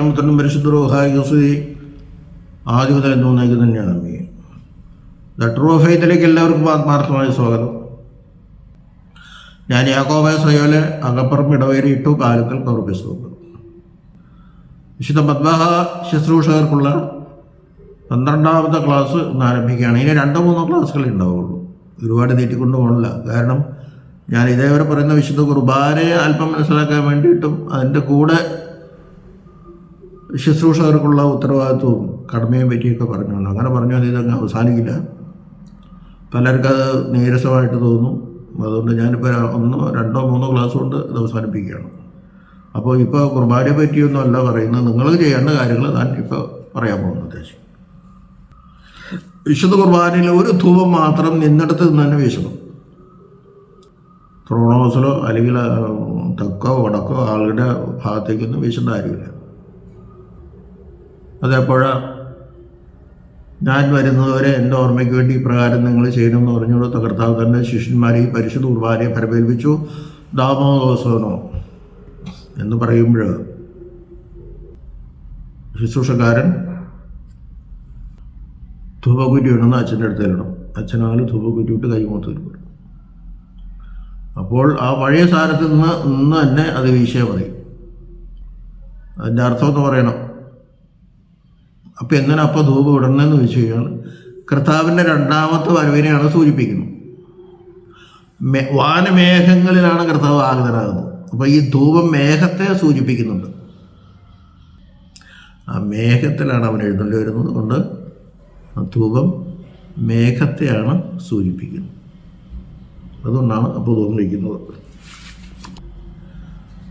പുത്രനും പരിശുദ്ധ റൂഹായിക്കും സ്തുതി, ആദ്യം മുതൽ എന്നേക്കും തന്നെയാണ്. ആമേൻ. ദ ട്രൂ ഓഫ് ഫെയ്ത്തിലേക്ക് എല്ലാവർക്കും ആത്മാർത്ഥമായ സ്വാഗതം. ഞാൻ യാക്കോബായ സയോലെ അകപ്പുറം ഇടവേരിയിട്ടു കാലുക്കൽ കവർപ്പിച്ചു. വിശുദ്ധ മദ്ബഹ ശുശ്രൂഷകർക്കുള്ള 12ാമത്തെ ക്ലാസ് ഇന്ന് ആരംഭിക്കുകയാണ്. ഇനി 2-3 ക്ലാസ്സുകളേ ഉണ്ടാവുള്ളൂ. ഒരുപാട് നീട്ടിക്കൊണ്ട് പോകണില്ല. കാരണം ഞാൻ ഇതേവരെ പറയുന്ന വിശുദ്ധ കുർബാനയെ അല്പം മനസ്സിലാക്കാൻ വേണ്ടിയിട്ടും അതിൻ്റെ കൂടെ ശുശ്രൂഷകർക്കുള്ള ഉത്തരവാദിത്വവും കടമയും പറ്റിയൊക്കെ പറഞ്ഞുകൊണ്ട് അങ്ങനെ പറഞ്ഞാൽ ഇതങ്ങ് അവസാനിക്കില്ല. പലർക്കത് നീരസമായിട്ട് തോന്നും. അതുകൊണ്ട് ഞാനിപ്പോൾ 1-2-3 ക്ലാസ് കൊണ്ട് ഇത് അവസാനിപ്പിക്കുകയാണ്. അപ്പോൾ ഇപ്പോൾ കുർബാനയെ പറ്റിയൊന്നും അല്ല പറയുന്നത്, നിങ്ങൾ ചെയ്യേണ്ട കാര്യങ്ങൾ ഞാൻ ഇപ്പോൾ പറയാൻ പോകുന്നത്. വിശുദ്ധ കുർബാനയിൽ ഒരു ധൂപം മാത്രം നിന്നിടത്ത് നിന്ന് തന്നെ വീശണം. ത്രോണോസിലോ അല്ലെങ്കിൽ തെക്കോ വടക്കോ ആളുടെ ഭാഗത്തേക്കൊന്നും വീശേണ്ട കാര്യമില്ല. അതെപ്പോഴാണ് ഞാൻ വരുന്നതുവരെ എൻ്റെ ഓർമ്മയ്ക്ക് വേണ്ടി ഇപ്രകാരം നിങ്ങൾ ചെയ്യണമെന്ന് പറഞ്ഞുകൊണ്ട് കർത്താവ് തന്നെ ശിഷ്യന്മാരെ ഈ പരിശുദ്ധ കുർബാനയെ പരമേൽപ്പിച്ചു. ദാമോദോസോനോ എന്ന് പറയുമ്പോൾ ശുശ്രൂഷക്കാരൻ ധൂപക്കുറ്റി ഇടണമെന്ന് അച്ഛൻ്റെ അടുത്തേലിടണം. അച്ഛനാല് ധൂപക്കുറ്റി ഇട്ട് കൈമുഖത്ത് വരും. അപ്പോൾ ആ പഴയ സ്ഥാനത്ത് നിന്ന് തന്നെ അത് വീശിയാൽ മതി. അതിൻ്റെ അർത്ഥം എന്ന് പറയണം. അപ്പം എങ്ങനെ അപ്പം ധൂപം ഇടണമെന്ന് വെച്ച് കഴിഞ്ഞാൽ കർത്താവിൻ്റെ 2ാമത്തെ വരവിനെയാണ് സൂചിപ്പിക്കുന്നത്. വാനമേഘങ്ങളിലാണ് കർത്താവ് ആഗതനാകുന്നത്. അപ്പോൾ ഈ ധൂപം മേഘത്തെ സൂചിപ്പിക്കുന്നുണ്ട്. ആ മേഘത്തിലാണ് അവൻ എഴുന്നള്ളി വരുന്നത്. കൊണ്ട് ധൂപം മേഘത്തെയാണ് സൂചിപ്പിക്കുന്നത്. അതുകൊണ്ടാണ് അപ്പോൾ ധൂപം വയ്ക്കുന്നത്.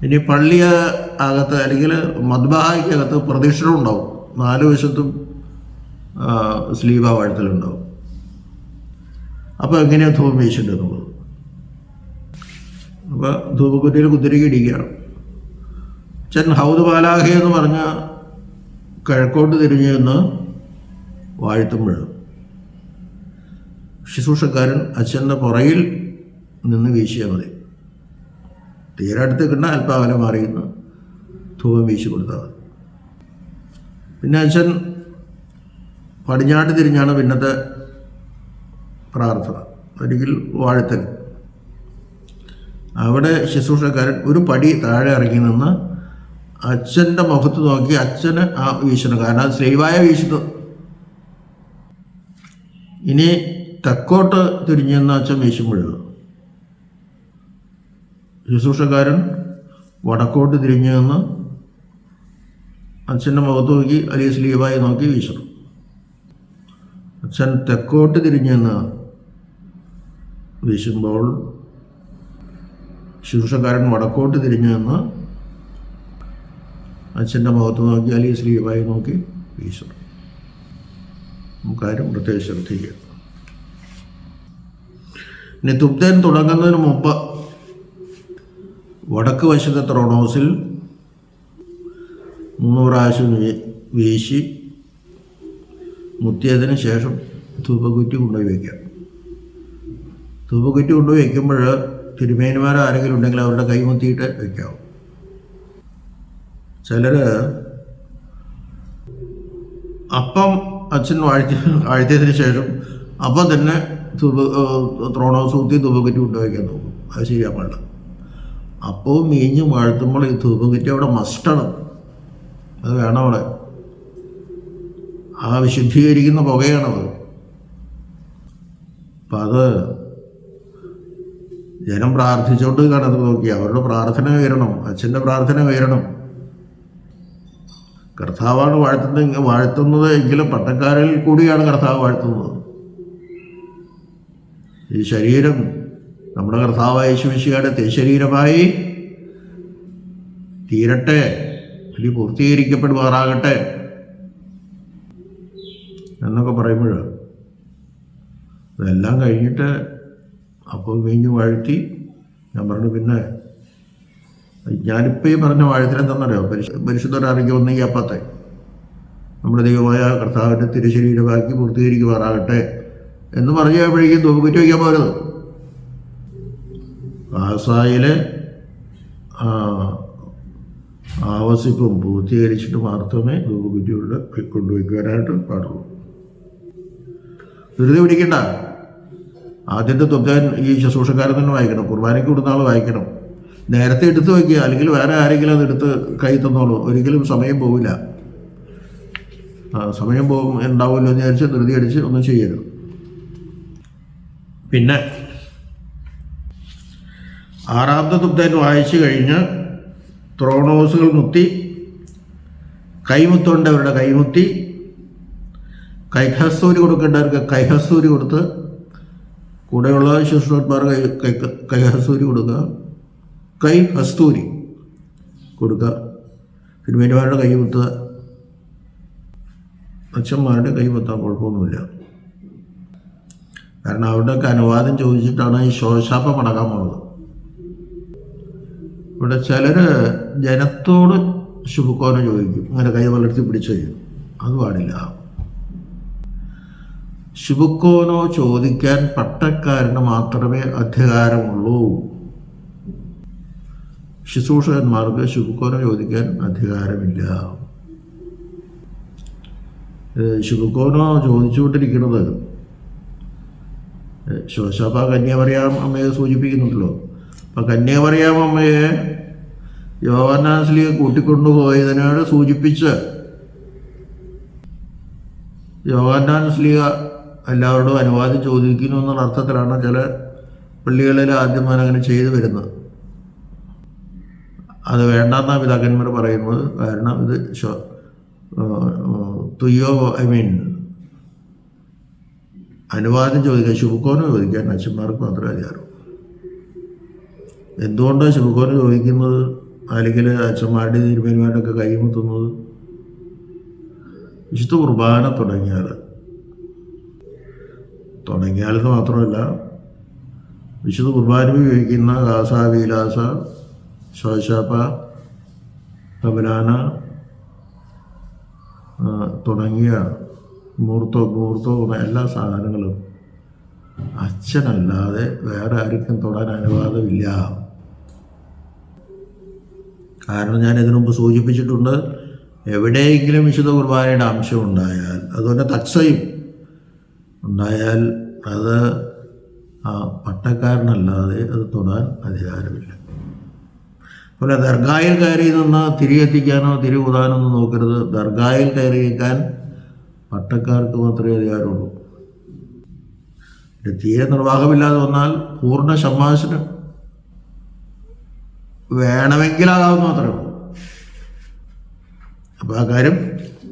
ഇനി പള്ളി അകത്ത് അല്ലെങ്കിൽ മദ്ബഹായ്ക്കകത്ത് പ്രദക്ഷിണം ഉണ്ടാവും. 4 വശത്തും സ്ലീവ വാഴ്ത്തലുണ്ടാവും. അപ്പോൾ എങ്ങനെയാണ് ധൂപം വീശേണ്ടതെന്നുള്ളത്. അപ്പോൾ ധൂപക്കുറ്റിയിൽ കുത്തിരിക്ക് ഇടിക്കുകയാണ്. അച്ഛൻ ഹൗദ് പാലാഹ എന്ന് പറഞ്ഞ കിഴക്കോട്ട് തിരിഞ്ഞു നിന്ന് വാഴ്ത്തുമ്പോൾ ശുശ്രൂഷക്കാരൻ അച്ഛൻ്റെ പുറയിൽ നിന്ന് വീശിയാൽ മതി. തീരെ അടുത്തേക്കുണ്ട് അല്പാകലം മാറിയുന്ന ധൂപം വീശി കൊടുത്താൽ മതി. പിന്നെ അച്ഛൻ പടിഞ്ഞാട്ട് തിരിഞ്ഞാണ് പിന്നത്തെ പ്രാർത്ഥന അല്ലെങ്കിൽ വാഴ്ത്തൽ. അവിടെ ശുശ്രൂഷക്കാരൻ ഒരു പടി താഴെ ഇറങ്ങി നിന്ന് അച്ഛൻ്റെ മുഖത്ത് നോക്കി അച്ഛന് ആ വീശണം. കാരണം അത് സ്ലീവായ വീശുന്നു. ഇനി തെക്കോട്ട് തിരിഞ്ഞെന്ന് അച്ഛൻ വീശുമ്പോഴും ശുശ്രൂഷക്കാരൻ വടക്കോട്ട് തിരിഞ്ഞു നിന്ന് അച്ഛൻ്റെ മുഖത്ത് നോക്കി അല്ലെങ്കിൽ സ്ലീവായി നോക്കി വീശണം. അച്ഛൻ തെക്കോട്ട് തിരിഞ്ഞു നിന്ന് വീശുമ്പോൾ ശുശ്രൂഷക്കാരൻ വടക്കോട്ട് തിരിഞ്ഞു നിന്ന് അച്ഛൻ്റെ മുഖത്ത് നോക്കി അല്ലെങ്കിൽ സ്ലീവായി നോക്കി വീശണം. കാര്യം പ്രത്യേകം ശ്രദ്ധിക്കുക. ഇനി തുബ്ദേൻ തുടങ്ങുന്നതിന് മുമ്പ് വടക്ക് വശത്തെ ത്രോണോസിൽ 3 പ്രാവശ്യം വീശി മുത്തിയതിന് ശേഷം ധൂപക്കുറ്റി കൊണ്ടുപോയി വയ്ക്കാം. ധൂപക്കുറ്റി കൊണ്ടുപോയി വയ്ക്കുമ്പോൾ തിരുമേനിമാർ ആരെങ്കിലും ഉണ്ടെങ്കിൽ അവരുടെ കൈമുത്തിയിട്ട് വയ്ക്കാവും. ചിലർ അപ്പം അച്ഛൻ വാഴ്ത്തിയതിന് ശേഷം അപ്പം തന്നെ ത്രോണോസ് കുത്തി ധൂപക്കുറ്റി കൊണ്ടുവയ്ക്കാൻ നോക്കും. അത് ശരിയാൻ പാടില്ല. അപ്പോൾ മീഞ്ഞ് വാഴ്ത്തുമ്പോൾ ഈ ധൂപക്കുറ്റി അവിടെ മസ്റ്റാണ്. അത് വേണം. അവിടെ ആ വിശുദ്ധീകരിക്കുന്ന പുകയാണത്. അപ്പം അത് ജനം പ്രാർത്ഥിച്ചുകൊണ്ട് കാണത് നോക്കി അവരുടെ പ്രാർത്ഥന ഉയരണം. അച്ഛൻ്റെ പ്രാർത്ഥന ഉയരണം. കർത്താവാണ് വാഴ്ത്തുന്നത് എങ്കിലും പട്ടക്കാരിൽ കൂടിയാണ് കർത്താവ് വാഴ്ത്തുന്നത്. ഈ ശരീരം നമ്മുടെ കർത്താവായ യേശുമിശിഹായുടെ തിരുശരീരമായി തീരട്ടെ, അല്ലെങ്കിൽ പൂർത്തീകരിക്കപ്പെടുമാറാകട്ടെ എന്നൊക്കെ പറയുമ്പോൾ ഇതെല്ലാം കഴിഞ്ഞിട്ട് അപ്പോൾ വീഞ്ഞു വാഴ്ത്തി ഞാൻ പറഞ്ഞു. പിന്നെ ഞാനിപ്പോൾ ഈ പറഞ്ഞ വാഴ്ത്തലെന്താണെന്നറിയോ? പരിശുദ്ധരാണെങ്കിൽ ഒന്നെങ്കിൽ അപ്പത്തെ നമ്മുടെ ദൈവമായ കർത്താവിൻ്റെ തിരുശരീരമാക്കി പൂർത്തീകരിക്കുമാറാകട്ടെ എന്ന് പറഞ്ഞു കഴിയുമ്പോഴേക്കും ധൂപക്കുറ്റി വയ്ക്കാൻ പോരുത്. ഗാസായിലെ ആവസിപ്പും പൂർത്തീകരിച്ചിട്ട് മാത്രമേ ധൂപകുറ്റിയുടെ കൊണ്ടുവയ്ക്കുവാനായിട്ട് പാടുള്ളൂ. ധൃതി പിടിക്കണ്ട. ആദ്യത്തെ തുബ്ദാൻ ഈ ശുശ്രൂഷക്കാരൻ തന്നെ വായിക്കണം. കുർബാനയ്ക്ക് കൊടുത്ത ആൾ വായിക്കണം. നേരത്തെ എടുത്ത് വയ്ക്കുക, അല്ലെങ്കിൽ വേറെ ആരെങ്കിലും അത് എടുത്ത് കൈ തന്നോളൂ. ഒരിക്കലും സമയം പോവില്ല. സമയം ഉണ്ടാവുമല്ലോ എന്ന് വിചാരിച്ച് ധൃതി അടിച്ച് ഒന്നും ചെയ്യരുത്. പിന്നെ ആറാമത്തെ തുബ്ദാൻ വായിച്ചു കഴിഞ്ഞ് ത്രോണോസുകൾ മുത്തി, കൈമുത്തേണ്ടവരുടെ കൈമുത്തി, കൈഹസ്തൂരി കൊടുക്കേണ്ടവർക്ക് കൈഹസ്തൂരി കൊടുത്ത്, കൂടെയുള്ള ശുശ്രൂഷന്മാർ കൈഹസ്തൂരി കൊടുക്കുക, കൈഹസ്തൂരി കൊടുക്കുക. തിരുമേനിമാരുടെ കൈ മുത്തുക. അച്ഛന്മാരുടെ കൈ മുത്താൻ കുഴപ്പമൊന്നുമില്ല. കാരണം അവിടെയൊക്കെ അനുവാദം ചോദിച്ചിട്ടാണ് ഈ ശോശാപം അടക്കാൻ പോണത്. ഇവിടെ ചിലർ ജനത്തോട് ശുഭക്കോന ചോദിക്കും, അങ്ങനെ കൈ വളർത്തി പിടിച്ചു കഴിയും. അത് പാടില്ല. ശുഭക്കോനോ ചോദിക്കാൻ പട്ടക്കാരന് മാത്രമേ അധികാരമുള്ളൂ. ശുശ്രൂഷകന്മാർക്ക് ശുഭക്കോനോ ചോദിക്കാൻ അധികാരമില്ല. ശുഭക്കോനോ ചോദിച്ചുകൊണ്ടിരിക്കുന്നത് ശോശാപ കന്യാമറിയാം അമ്മയെ സൂചിപ്പിക്കുന്നുണ്ടല്ലോ. അപ്പം കന്യാമറിയാം അമ്മയെ യോഹന്നാൻ സ്ലീഹ കൂട്ടിക്കൊണ്ടുപോയതിനോട് സൂചിപ്പിച്ച് യോഹന്നാൻ സ്ലീഹ എല്ലാവരോടും അനുവാദം ചോദിക്കുന്നു എന്നുള്ള അർത്ഥത്തിലാണ് ചില പള്ളികളിൽ ആദ്യമായി അങ്ങനെ ചെയ്തു വരുന്നത്. അത് വേണ്ടെന്നാണ് പിതാക്കന്മാർ പറയുന്നത്. കാരണം ഇത് അനുവാദം ചോദിക്കാൻ, ശുഭക്കോന് ചോദിക്കാൻ അച്ഛന്മാർക്ക് മാത്രമേ അധികാരമുള്ളൂ. എന്തുകൊണ്ടാണ് ശുഭക്കോന് ചോദിക്കുന്നത്, അല്ലെങ്കിൽ അച്ഛന്മാരുടെ തിരുമേനിമാരുടെയൊക്കെ കൈമുത്തുന്നത്? വിശുദ്ധ കുർബാന തുടങ്ങിയാലെന്ന് മാത്രമല്ല, വിശുദ്ധ കുർബാന ഉപയോഗിക്കുന്ന ഗാസ, വിലാസ, ശോശാപ, കബലാന തുടങ്ങിയ മൂർത്തവും എല്ലാ സാധനങ്ങളും അച്ഛനല്ലാതെ വേറെ ആർക്കും തൊടാൻ അനുവാദമില്ല. കാരണം ഞാൻ ഇതിനു മുമ്പ് സൂചിപ്പിച്ചിട്ടുണ്ട്, എവിടെയെങ്കിലും വിശുദ്ധ കുർബാനയുടെ അംശം ഉണ്ടായാൽ, അതുപോലെ തത്സയും ഉണ്ടായാൽ, അത് ആ പട്ടക്കാരനല്ലാതെ അത് തൊടാൻ അധികാരമില്ല. അതുപോലെ ദർഗായിൽ കയറി നിന്ന് തിരികെത്തിക്കാനോ തിരികൂതാനോ ഒന്നും നോക്കരുത്. ദർഗായിൽ കയറിയേക്കാൻ പട്ടക്കാർക്ക് മാത്രമേ അധികാരമുള്ളൂ. തീരെ നിർവാഹമില്ലാതെ വന്നാൽ പൂർണ്ണ ഷമ്മാസിന് വേണമെങ്കിലാകാവുന്ന മാത്രമേ ഉള്ളൂ. അപ്പോൾ ആ കാര്യം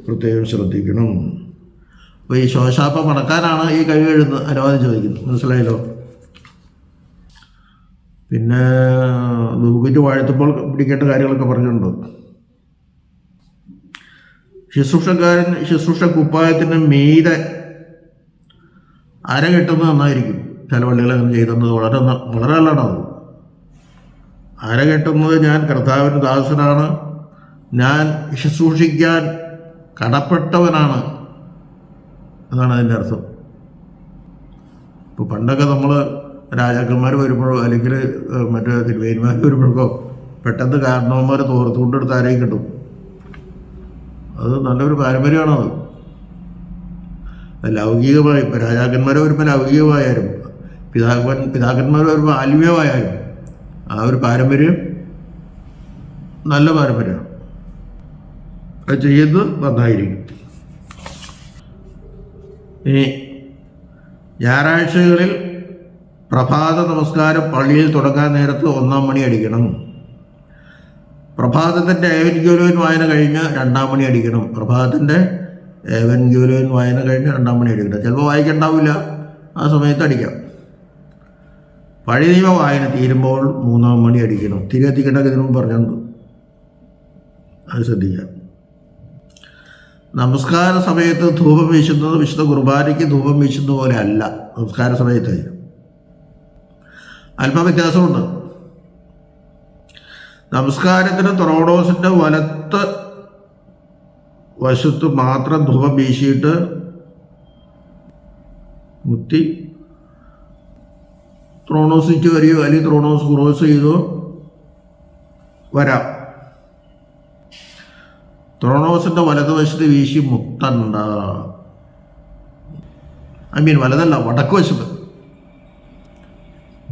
പ്രത്യേകം ശ്രദ്ധിക്കണം. അപ്പോൾ ഈ ശോശാപം അടക്കാനാണ് ഈ കൈ എഴുതുന്നത് അനുവാദം ചോദിക്കുന്നത്. മനസ്സിലായല്ലോ? പിന്നെ ധൂപകുറ്റി വാഴ്ത്തുമ്പോൾ പിടിക്കേണ്ട കാര്യങ്ങളൊക്കെ പറഞ്ഞിട്ടുണ്ട്. ശുശ്രൂഷക്കാരൻ ശുശ്രൂഷ കുപ്പായത്തിന് മീതെ അര കെട്ടുന്നത് നന്നായിരിക്കും. ചില പള്ളികൾ അങ്ങനെ ചെയ്തുന്നത് വളരെ നല്ലതാണത്. അര കെട്ടുന്നത് ഞാൻ കർത്താവിന് ദാസനാണ്, ഞാൻ ശുശ്രൂഷിക്കാൻ കടപ്പെട്ടവനാണ് എന്നാണ് അതിൻ്റെ അർത്ഥം. ഇപ്പോൾ പണ്ടൊക്കെ നമ്മൾ രാജാക്കന്മാർ വരുമ്പോഴോ അല്ലെങ്കിൽ മറ്റേ തിരുവേന്മാർ വരുമ്പോഴോ പെട്ടെന്ന് കാരണവന്മാർ തോർത്തുകൊണ്ടെടുത്ത് ആരെയും കിട്ടും. അത് നല്ലൊരു പാരമ്പര്യമാണത്. ലൗകികമായി ഇപ്പോൾ രാജാക്കന്മാർ വരുമ്പോൾ ലൗകികമായാലും പിതാക്കന്മാർ വരുമ്പോൾ ആത്മീയമായാലും ആ ഒരു പാരമ്പര്യം നല്ല പാരമ്പര്യമാണ്. അത് ചെയ്യുന്നത് നന്നായിരിക്കും. ഇനി ഞായറാഴ്ചകളിൽ പ്രഭാത നമസ്കാരം പള്ളിയിൽ തുടങ്ങാൻ നേരത്ത് 1-ാം മണി അടിക്കണം. പ്രഭാതത്തിൻ്റെ ഏവൻഗ്യോലോൻ വായന കഴിഞ്ഞ് 2-ാം മണി അടിക്കണം. പ്രഭാതത്തിൻ്റെ ഏവൻഗ്യോലോൻ വായന കഴിഞ്ഞ് 2-ാം മണി അടിക്കണം. ചിലപ്പോൾ വായിക്കണ്ടാവില്ല, ആ സമയത്ത് അടിക്കാം. പഴയ നിയമ വായന തീരുമ്പോൾ 3-ാം മണി അടിക്കണം. തിരികെത്തിക്കേണ്ടത് ഇതിനും പറഞ്ഞിട്ടുണ്ട്, അത് ശ്രദ്ധിക്കാം. നമസ്കാര സമയത്ത് ധൂപം വീശുന്നത് വിശുദ്ധ കുർബാനയ്ക്ക് ധൂപം വീശുന്ന പോലെ അല്ല. നമസ്കാര സമയത്ത് അല്പം വ്യത്യാസമുണ്ട്. നമസ്കാരത്തിന് ത്രോണോസിൻ്റെ വലത്ത് വശത്ത് മാത്രം ധൂപം വീശിയിട്ട് മുത്തി ത്രോണോസിറ്റ് വരികയോ അല്ലെങ്കിൽ ത്രോണോസ് ക്രോസ് ചെയ്തോ വരാം. ത്രോണോസിൻ്റെ വലതുവശത്ത് വീശി മുത്തണ്ട. വലതല്ല, വടക്ക് വശത്ത്.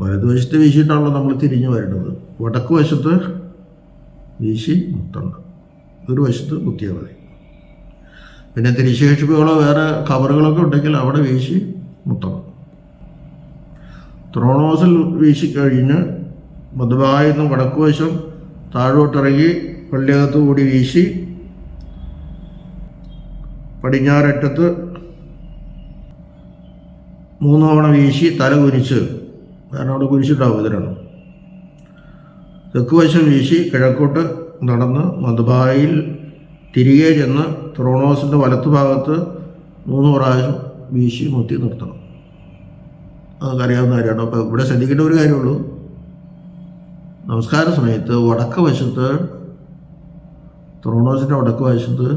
വലതുവശത്ത് വീശിയിട്ടാണല്ലോ നമ്മൾ തിരിഞ്ഞു വരുന്നത്. വടക്ക് വശത്ത് വീശി മുത്തണ്ട, ഒരു വശത്ത് കുത്തിയാൽ മതി. പിന്നെ തിരിശേഷിപ്പുകളോ വേറെ കവറുകളൊക്കെ ഉണ്ടെങ്കിൽ അവിടെ വീശി മുത്തണം. ത്രോണോസിൽ വീശിക്കഴിഞ്ഞ് മധുബായിന്ന് വടക്ക് വശം താഴോട്ടിറങ്ങി പള്ളിയകത്ത് കൂടി വീശി പടിഞ്ഞാററ്റത്ത് 3 തവണ വീശി തല കുനിച്ച്, കാരണം അവിടെ കുരിശിട്ടാവും ഇതിനാണ്. തെക്ക് വശം വീശി കിഴക്കോട്ട് നടന്ന് മധുബായിൽ തിരികെ ചെന്ന് ത്രോണോസിൻ്റെ വലത്ത് ഭാഗത്ത് 3 പ്രാവശ്യം വീശി മുത്തി നിർത്തണം. അതൊക്കെ അറിയാവുന്ന കാര്യമാണ്. അപ്പോൾ ഇവിടെ ശ്രദ്ധിക്കേണ്ട ഒരു കാര്യമുള്ളൂ, നമസ്കാര സമയത്ത് വടക്ക് വശത്ത്, ത്രോണോസിൻ്റെ വടക്ക് വശത്ത്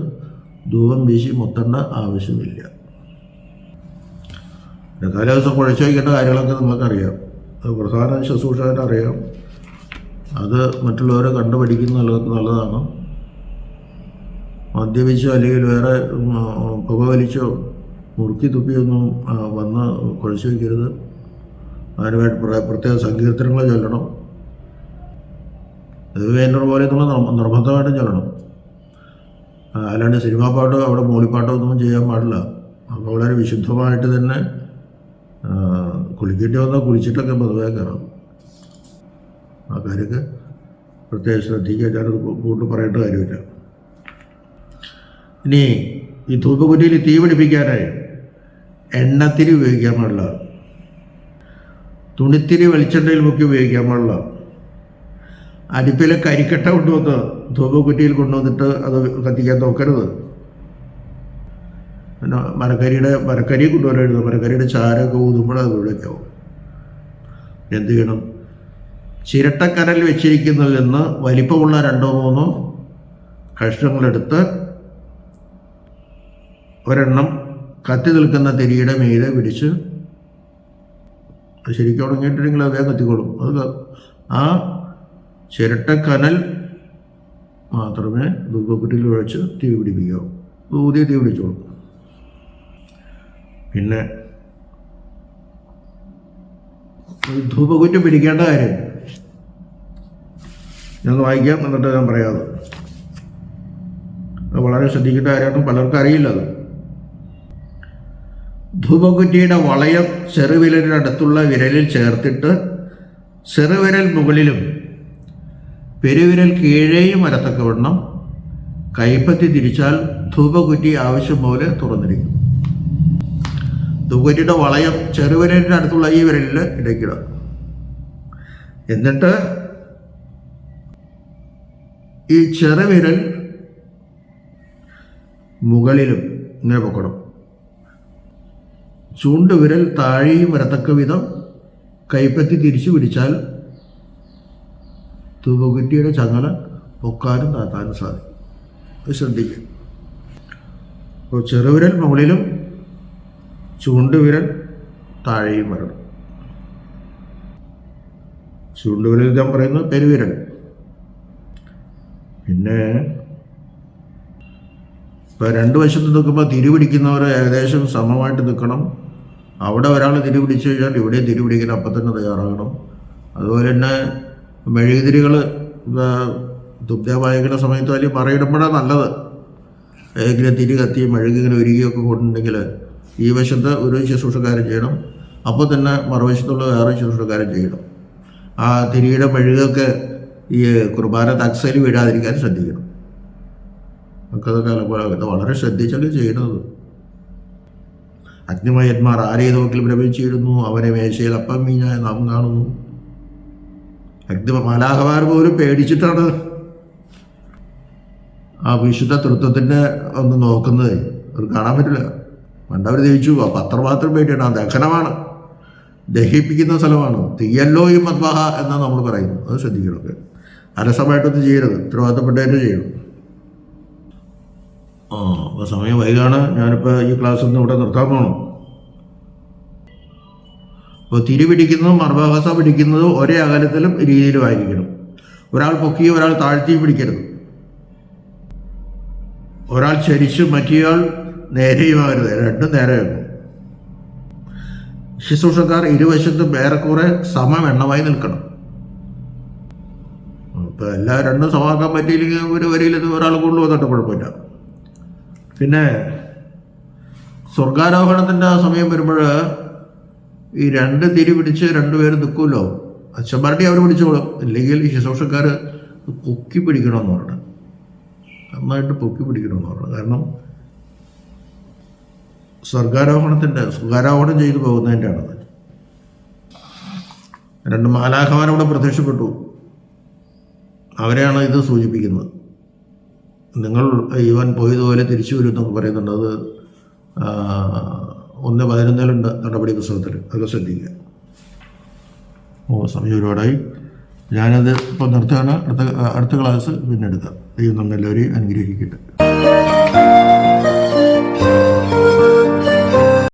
ധൂപം വീശി മുത്തേണ്ട ആവശ്യമില്ല. കാലദിവസം കുഴച്ച് വയ്ക്കേണ്ട കാര്യങ്ങളൊക്കെ നിങ്ങൾക്കറിയാം, അത് പ്രധാന ശുശ്രൂഷകരറിയാം. അത് മറ്റുള്ളവരെ കണ്ടുപഠിക്കുന്നത് നല്ലതാണ്. മദ്യപിച്ചോ അല്ലെങ്കിൽ വേറെ പുക വലിച്ചോ മുറുക്കി തുപ്പിയൊന്നും വന്ന് കുഴച്ച് വയ്ക്കരുത്. അതിനുവേണ്ടി പ്രത്യേക സങ്കീർത്തനങ്ങൾ ചൊല്ലണം. ഇത് വേണ്ട പോലെ നമ്മൾ നിർബന്ധമായിട്ടും ചൊല്ലണം. അല്ലാണ്ട് സിനിമാ പാട്ടോ അവിടെ മൂളിപ്പാട്ടോ ഒന്നും ചെയ്യാൻ പാടില്ല. അപ്പോൾ വളരെ വിശുദ്ധമായിട്ട് തന്നെ കുളിക്കേണ്ടി വന്നാൽ കുളിച്ചിട്ടൊക്കെ പൊതുവേ കയറാം. ആ കാര്യമൊക്കെ പ്രത്യേകം ശ്രദ്ധിക്കുക. ഞാനത് കൂടുതൽ പറയേണ്ട കാര്യമില്ല. ഇനി ഈ ധൂപക്കുറ്റിയിൽ തീ പിടിപ്പിക്കാനായി എണ്ണത്തിരി ഉപയോഗിക്കാൻ പാടില്ല, തുണിത്തിരി വെളിച്ചെണ്ണയിൽ മുക്കി ഉപയോഗിക്കാൻ പാടില്ല. അടുപ്പിലെ കരിക്കട്ട കൊണ്ടുവന്ന് ധൂപക്കുറ്റിയിൽ കൊണ്ടുവന്നിട്ട് അത് കത്തിക്കാൻ നോക്കരുത്. പിന്നെ മരക്കരി കൊണ്ടുവരരുത്. മരക്കരിയുടെ ചാരമൊക്കെ ഊതുമ്പോഴത് വിളിക്കാവും. എന്ത് ചെയ്യണം? ചിരട്ടക്കനൽ വെച്ചിരിക്കുന്നതിൽ നിന്ന് വലിപ്പമുള്ള 2-3 കഷ്ണങ്ങളെടുത്ത് ഒരെണ്ണം കത്തി നിൽക്കുന്ന തിരിയുടെ മീതെ പിടിച്ച്, അത് ശരിക്കും ഉണങ്ങിയിട്ടുണ്ടെങ്കിൽ അത് വേഗം കത്തിക്കോളും. അത് ആ ചിരട്ടക്കനൽ മാത്രമേ ധൂപക്കുറ്റിയിൽ ഒഴിച്ച് തീ പിടിപ്പിക്കാവൂ. ഊതിയ തീ പിടിച്ചോളും. പിന്നെ ധൂപക്കുറ്റി പിടിക്കേണ്ട കാര്യം ഞാൻ വായിക്കാം, എന്നിട്ട് ഞാൻ പറയാതെ. അത് വളരെ ശ്രദ്ധിക്കേണ്ട കാര്യമാണ്, പലർക്കും അറിയില്ല. അത് ധൂപക്കുറ്റിയുടെ വളയം ചെറുവിരലിനടുത്തുള്ള വിരലിൽ ചേർത്തിട്ട് ചെറുവിരൽ മുകളിലും പെരുവിരൽ കീഴേയും വരത്തക്കവണ്ണം കൈപ്പത്തി തിരിച്ചാൽ ധൂപക്കുറ്റി ആവശ്യം പോലെ തുറന്നിരിക്കും. ധൂപക്കുറ്റിയുടെ വളയം ചെറുവിരലിൻ്റെ അടുത്തുള്ള ഈ വിരലിൽ ഇടയ്ക്കിടുക. എന്നിട്ട് ഈ ചെറുവിരൽ മുകളിലും ഇങ്ങനെ പൊക്കണം. ചൂണ്ടുവിരൽ താഴെയും വരത്തക്ക വിധം കൈപ്പത്തി തിരിച്ചു പിടിച്ചാൽ ധൂപക്കുറ്റിയുടെ ചങ്ങല പൊക്കാനും താത്താനും സാധിക്കും. അത് ശ്രദ്ധിക്കുക. അപ്പോൾ ചെറുവിരൽ മുകളിലും ചൂണ്ടുവിരൽ താഴെയും വരണം. ചൂണ്ടുവിരൽ ഞാൻ പറയുന്നത് പെരുവിരൽ. പിന്നെ ഇപ്പോൾ 2 വശത്ത് നിൽക്കുമ്പോൾ തിരിപിടിക്കുന്നവർ ഏകദേശം സമമായിട്ട് നിൽക്കണം. അവിടെ ഒരാൾ തിരിപിടിച്ചു കഴിഞ്ഞാൽ ഇവിടെ തിരിപിടിക്കാൻ അപ്പം തന്നെ തയ്യാറാകണം. അതുപോലെ തന്നെ മെഴുകുതിരികൾ ദുഗ്ധവായിക്കുന്ന സമയത്ത് വലിയ മറയിടുമ്പോഴാണ് നല്ലത്. ഏതെങ്കിലും തിരി കത്തി മെഴുകിങ്ങനെ ഒരുക്കിയൊക്കെ കൊണ്ടുണ്ടെങ്കിൽ ഈ വശത്ത് ഒരു ശുശ്രൂഷക്കാരൻ ചെയ്യണം, അപ്പോൾ തന്നെ മറുവശത്തുള്ള വേറെ ശുശ്രൂഷക്കാരൻ ചെയ്യണം. ആ തിരിയുടെ മെഴുകൊക്കെ ഈ കുർബാന തക്സയിൽ വീഴാതിരിക്കാൻ ശ്രദ്ധിക്കണം. അതൊക്കെ അലപ്പോഴാകട്ടെ വളരെ ശ്രദ്ധിച്ചൊക്കെ ചെയ്യണത്. അഗ്നിമയന്മാർ ആരെ നോക്കിൽ പ്രവേശിച്ചിരുന്നു, അവനെ മേശയിൽ അപ്പം വീഞ്ഞായ നാം കാണുന്നു. മാലാഖമാർ പോലും പേടിച്ചിട്ടാണ് ആ വിശുദ്ധ തൃത്വത്തിൻ്റെ ഒന്ന് നോക്കുന്നത്. അവർ കാണാൻ പറ്റില്ല. പണ്ടവർ ദഹിച്ചു അപ്പം അത്രമാത്രം പേടിയാണ്. ആ ദഹനമാണ്, ദഹിപ്പിക്കുന്ന സ്ഥലമാണ്. തീയല്ലോയും മദ്ബഹ എന്നാണ് നമ്മൾ പറയുന്നത്. അത് ശ്രദ്ധിക്കണമൊക്കെ. അലസമായിട്ടൊന്നും ചെയ്യരുത്, ഉത്തരവാദിത്തപ്പെട്ടതിൻ്റെ ചെയ്യണം. അപ്പോൾ സമയം വൈകാണ്. ഞാനിപ്പോൾ ഈ ക്ലാസ് ഒന്ന് ഇവിടെ നിർത്താൻ പോകണം. അപ്പോൾ തിരി പിടിക്കുന്നതും മർബഹസ പിടിക്കുന്നതും ഒരേ അകലത്തിലും രീതിയിലുമായിരിക്കണം. ഒരാൾ പൊക്കിയും ഒരാൾ താഴ്ത്തിയും പിടിക്കരുത്. ഒരാൾ ചരിച്ച് മറ്റേയാൾ നേരെയുമാകരുത്, രണ്ടും നേരെ വെക്കും. ശുശ്രൂഷക്കാർ ഇരുവശത്തും ഏറെക്കുറെ സമമെണ്ണമായി നിൽക്കണം. ഇപ്പം രണ്ടും സമാക്കാൻ പറ്റിയില്ലെങ്കിൽ ഒരു വരിയിലെത്തും ഒരാൾ കൊണ്ടുവന്നിട്ട് കുഴപ്പമില്ല. പിന്നെ സ്വർഗാരോഹണത്തിൻ്റെ ആ സമയം വരുമ്പോൾ ഈ രണ്ട് തിരി പിടിച്ച് രണ്ടുപേരും നിൽക്കുമല്ലോ, അച്ഛന്മാരുടെ അവർ പിടിച്ചോളും. ഇല്ലെങ്കിൽ ഈ ശുശ്രൂഷക്കാർ പൊക്കി പിടിക്കണമെന്ന് പറഞ്ഞു, നന്നായിട്ട് പൊക്കി പിടിക്കണമെന്ന് പറഞ്ഞു. കാരണം സ്വർഗാരോഹണം ചെയ്തു പോകുന്നതിൻ്റെ ആണത്. രണ്ട് മാലാഖമാരവിടെ പ്രത്യക്ഷപ്പെട്ടു, അവരെയാണ് ഇത് സൂചിപ്പിക്കുന്നത്. നിങ്ങൾ ഇവൻ പോയതുപോലെ തിരിച്ചു വരും എന്നൊക്കെ പറയുന്നുണ്ട്. അത് 1:11 നടപടി പുസ്തകത്തിൽ, അതൊക്കെ ശ്രദ്ധിക്കുക. സമയം ഒരുപാടായി, ഞാനത് ഇപ്പോൾ നിർത്തുകയാണ്. അടുത്ത ക്ലാസ് പിന്നെ എടുക്കാം. ദൈവം നമ്മളെല്ലാവരെയും അനുഗ്രഹിക്കട്ടെ.